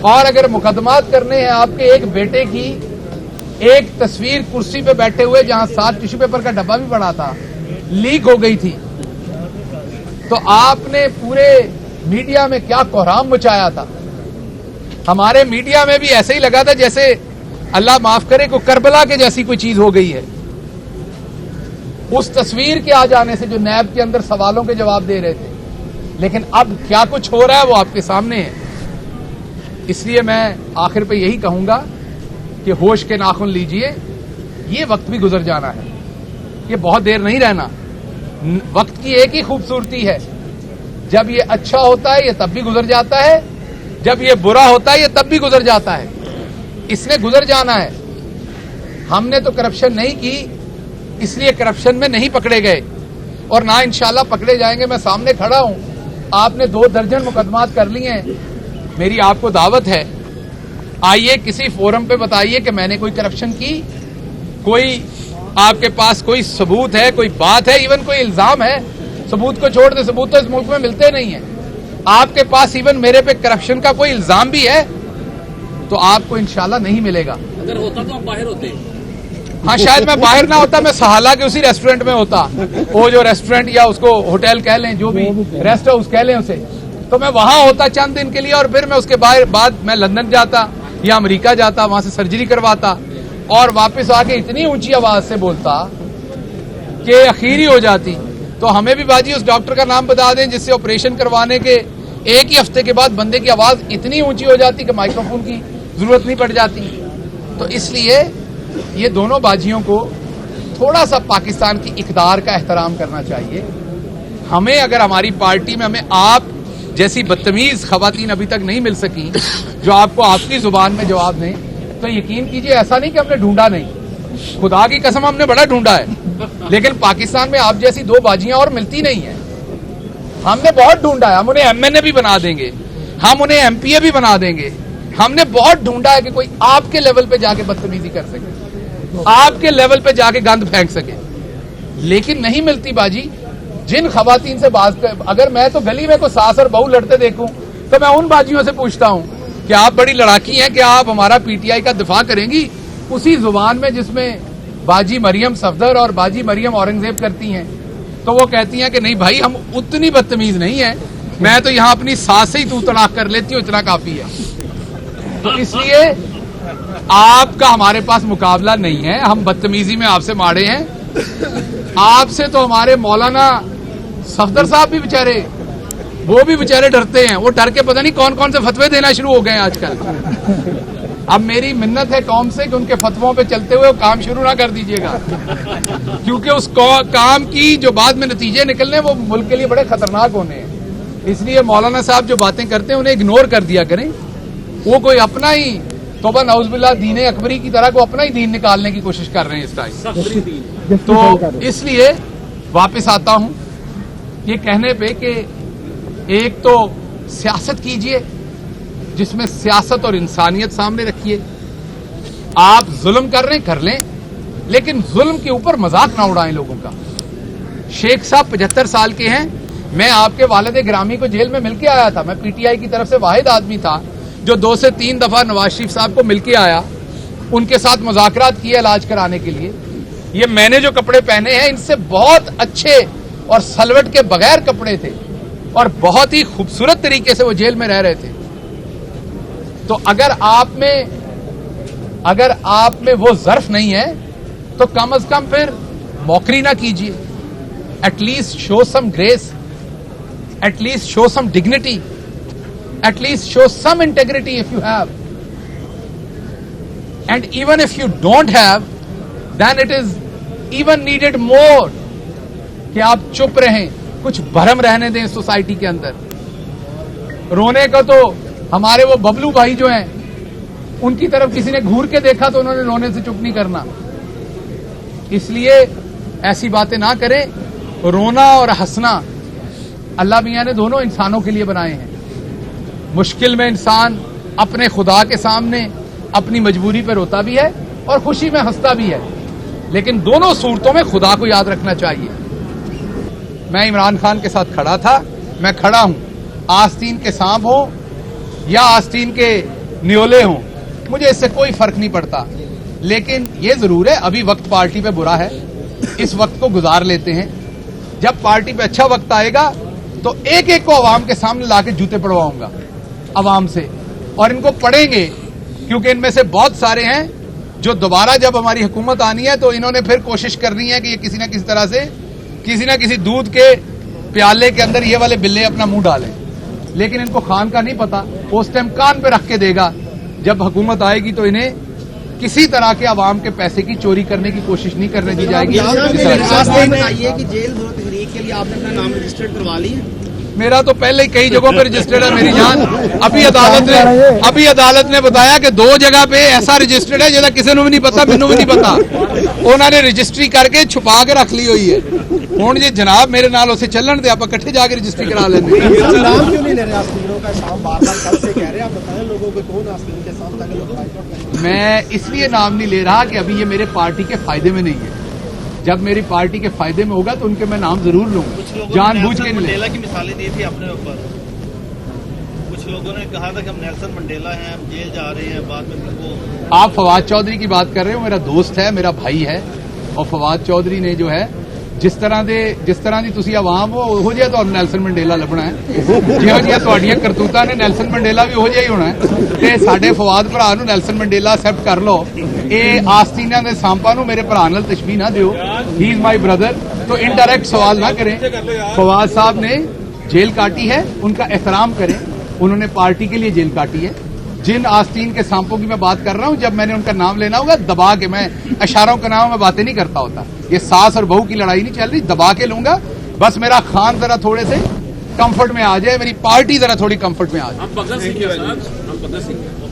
और अगर मुकदमात करने हैं आपके एक बेटे की एक तस्वीर कुर्सी पे बैठे हुए जहां 7 टिश्यू पेपर का डब्बा भी पड़ा था, लीक हो गई थी, तो आपने पूरे मीडिया में क्या कोहराम मचाया था। हमारे मीडिया में भी ऐसे ही लगा था जैसे अल्लाह माफ करे को करबला के जैसी कोई चीज हो गई है। उस तस्वीर के आ जाने से जो नैब के अंदर सवालों के जवाब दे रहे थे, लेकिन अब क्या कुछ हो रहा है वो आपके सामने है। इसलिए मैं आखिर पे यही कहूंगा कि होश के नाखून लीजिए, ये वक्त भी गुजर जाना है, ये बहुत देर नहीं रहना। वक्त की एक ही खूबसूरती है, जब ये अच्छा होता है ये तब भी गुजर जाता है, जब ये बुरा होता है ये तब भी गुजर जाता है। इसने गुजर जाना है। हमने तो करप्शन नहीं की, इसलिए करप्शन में नहीं पकड़े गए और ना इंशाल्लाह पकड़े जाएंगे। मैं सामने खड़ा हूं, आपने 2 दर्जन मुकदमात कर लिए हैं। मेरी आपको दावत है, आइए किसी फोरम पे बताइए कि मैंने कोई करप्शन की, कोई आपके पास कोई सबूत है, कोई बात है, इवन कोई इल्जाम है। सबूत को छोड़ दे, सबूत तो इस मुल्क में मिलते नहीं है। आपके पास इवन मेरे पे करप्शन का कोई इल्जाम भी है तो आपको इंशाल्लाह नहीं मिलेगा। अगर होता तो आप बाहर होते। हाँ, शायद मैं बाहर ना होता, मैं सहाला के उसी रेस्टोरेंट में होता, वो जो रेस्टोरेंट या उसको होटल कह लें, जो भी रेस्ट हाउस कह लें उसे, तो मैं वहां होता चंद दिन के लिए और फिर मैं उसके बाद मैं लंदन जाता या अमेरिका जाता, वहां से सर्जरी करवाता और वापस आके इतनी ऊंची आवाज से बोलता कि आखिर ही हो जाती। तो हमें भी बाजी उस डॉक्टर का नाम बता दें जिससे ऑपरेशन करवाने के एक ही हफ्ते के बाद बंदे की आवाज इतनी ऊंची हो जाती कि माइक्रोफोन की जरूरत नहीं पड़ जाती। तो इसलिए ये दोनों बाजियों को थोड़ा सा पाकिस्तान की इक़्तिदार का एहतराम करना चाहिए। हमें अगर हमारी पार्टी में हमें आप जैसी बदतमीज खवातीन अभी तक नहीं मिल सकी जो आपको आपकी जुबान में जवाब दें, तो यकीन कीजिए ऐसा नहीं कि हमने ढूंढा नहीं, खुदा की कसम हमने बड़ा ढूंढा है, लेकिन पाकिस्तान में आप जैसी 2 बाजियां और मिलती नहीं है। हमने बहुत ढूंढा है, हम उन्हें एमएनए भी बना देंगे, हम उन्हें एमपीए भी बना देंगे। हमने बहुत ढूंढा है कि कोई आपके लेवल पे जाके बदतमीजी कर सके, आपके लेवल पे जाके गंद फेंक सके, लेकिन नहीं मिलती बाजी। जिन खवातीन से बात, अगर मैं तो गली में कोई सास और बहू लड़ते देखूं तो मैं उन बाजियों से पूछता हूं कि आप बड़ी लड़ाकी हैं, क्या आप हमारा पीटीआई का दिफा करेंगी उसी जुबान में जिसमें बाजी मरियम सफदर और बाजी मरियम औरंगजेब करती हैं। तो वो कहती हैं कि नहीं भाई, हम उतनी बदतमीज नहीं है, मैं तो यहां अपनी सास से ही तू तलाक कर लेती हूं, इतना काफी है। तो इसलिए आपका हमारे पास मुकाबला नहीं है, हम बदतमीजी में आपसे मारे हैं। आपसे तो हमारे मौलाना सफदर साहब भी बेचारे, वो भी बेचारे डरते हैं, वो डर के पता नहीं कौन कौन से फतवे देना शुरू हो गए हैं आजकल। अब मेरी मिन्नत है कौम से कि उनके फतवों पे चलते हुए वो काम शुरू ना कर दीजिएगा, क्योंकि उस काम की जो बाद में नतीजे निकलने वो मुल्क के लिए बड़े खतरनाक होने हैं। इसलिए मौलाना साहब जो बातें करते हैं उन्हें इग्नोर कर दिया करें। वो कोई अपना ही तौबा नौज़ुबिल्लाह दीन अकबरी की तरह को अपना ही दीन निकालने की कोशिश कर रहे हैं इस टाइम। तो इसलिए वापस आता हूं ये कहने पे कि एक तो सियासत कीजिए जिसमें सियासत और इंसानियत सामने रखिए। आप जुल्म कर रहे हैं कर लें, लेकिन जुल्म के ऊपर मजाक ना उड़ाएं लोगों का। शेख साहब 75 साल के हैं, मैं आपके वालिद गिरामी को जेल में मिलके आया था। मैं पीटीआई की तरफ से वाहिद आदमी था जो 2 से 3 दफा नवाज शरीफ साहब को मिलके आया, उनके साथ मुज़ाकरात किए इलाज कराने के लिए। ये मैंने जो कपड़े पहने हैं इनसे बहुत अच्छे और सलवट के बगैर कपड़े थे और बहुत ही खूबसूरत तरीके से वो जेल में रह रहे थे। तो अगर आप में वो ज़र्फ नहीं है तो कम अज कम फिर मौकरी ना कीजिए। At least show some grace, at least show some dignity, at least show some integrity if you have, and even if you don't have then it is even needed more कि आप चुप रहें, कुछ भरम रहने दें सोसाइटी के अंदर। रोने का तो हमारे वो बबलू भाई जो हैं उनकी तरफ किसी ने घूर के देखा तो उन्होंने रोने से चुप नहीं करना। इसलिए ऐसी बातें ना करें। रोना और हंसना अल्लाह मियां ने दोनों इंसानों के लिए बनाए हैं। मुश्किल में इंसान अपने खुदा के सामने अपनी मजबूरी पर रोता भी है और खुशी में हंसता भी है, लेकिन दोनों सूरतों में खुदा को याद रखना चाहिए। मैं इमरान खान के साथ खड़ा था, मैं खड़ा हूं। आस्तीन के सांप हो या आस्तीन के न्योले हों, मुझे इससे कोई फर्क नहीं पड़ता। लेकिन ये जरूर है अभी वक्त पार्टी पे बुरा है, इस वक्त को गुजार लेते हैं। जब पार्टी पे अच्छा वक्त आएगा तो एक एक को अवाम के सामने लाके जूते पड़वाऊंगा अवाम से, और इनको पड़ेंगे, क्योंकि इनमें से बहुत सारे हैं जो दोबारा जब हमारी हुकूमत आनी है तो इन्होंने फिर कोशिश करनी है कि ये किसी न किसी तरह से किसी न किसी दूध के प्याले के अंदर ये वाले बिल्ले अपना मुंह डालें। लेकिन इनको खान का नहीं पता, उस टाइम कान पे रख के देगा। जब हुकूमत आएगी तो इन्हें किसी तरह के अवाम के पैसे की चोरी करने की कोशिश नहीं करने दी जाएगी। बताइए कि जेल तहरीक के लिए आपने अपना नाम रजिस्टर्ड करवा लिया? मेरा तो पहले ही कई जगहों पे रजिस्टर्ड है मेरी जान। अभी अदालत ने बताया कि 2 जगह पे ऐसा रजिस्टर्ड है जिसका किसी को भी नहीं पता, मैनू भी नहीं पता। उन्होंने रजिस्ट्री करके छुपा के रख ली हुई है। हुण जे जनाब मेरे नाल उसे चलन दे, आप इकट्ठे जाके रजिस्ट्री करा लेंगे। नाम क्यों नहीं ले रहे आस्तीनों का? साहब बार-बार कल से कह रहे हैं, आप बताएं लोगों को कौन आस्तीन के साथ ताकि लोग बाइकआउट करें। मैं इसलिए नाम नहीं ले रहा कि अभी ये मेरे पार्टी के फायदे में नहीं है। जब मेरी पार्टी के फायदे में होगा तो उनके मैं नाम जरूर लूंगा, जानबूझ के नहीं। मंडेला की मिसालें दी थी अपने ऊपर, कुछ लोगों ने कहा था कि हम नेल्सन मंडेला हैं, हम जेल जा रहे हैं, बाद में वो। आप फवाद चौधरी की बात कर रहे हो, मेरा दोस्त है, मेरा भाई है। और फवाद चौधरी ने जो है जिस तरह की तुसी आवाम हो ਉਹੋ ਜਿਹਾ ਤੁਹਾਨੂੰ ਨੈਲਸਨ ਮੰਡੇਲਾ ਲੱਭਣਾ ਹੈ। ਜਿਹੋ ਜਿਹੀਆਂ ਤੁਹਾਡੀਆਂ ਕਰਤੂਤਾਂ ਨੇ ਨੈਲਸਨ ਮੰਡੇਲਾ ਵੀ ਉਹੋ ਜਿਹਾ ਹੀ ਹੋਣਾ ਹੈ। ਤੇ ਸਾਡੇ ਫਵਾਦ ਭਰਾ ਨੂੰ ਨੈਲਸਨ ਮੰਡੇਲਾ ਐਕਸੈਪਟ ਕਰ ਲਓ। ਇਹ ਆਸਤੀਨਾਂ ਦੇ ਸਾਂਪਾਂ ਨੂੰ ਮੇਰੇ ਭਰਾ ਨਾਲ ਤਸ਼ਬੀਹ ਨਾ ਦਿਓ। ही इज माई ब्रदर, तो इनडायरेक्ट सवाल ना करें। फवाद साहब ने जेल काटी है, उनका एहतराम करें। उन्होंने पार्टी के लिए जेल काटी है। जिन आस्तीन के सांपों की मैं बात कर रहा हूं, जब मैंने उनका नाम लेना होगा दबा के, मैं इशारों के नाम में बातें नहीं करता होता। ये सास और बहू की लड़ाई नहीं चल रही, दबा के लूंगा। बस मेरा खान जरा थोड़े से कंफर्ट में आ जाए, मेरी पार्टी जरा थोड़ी कंफर्ट में आ जाए।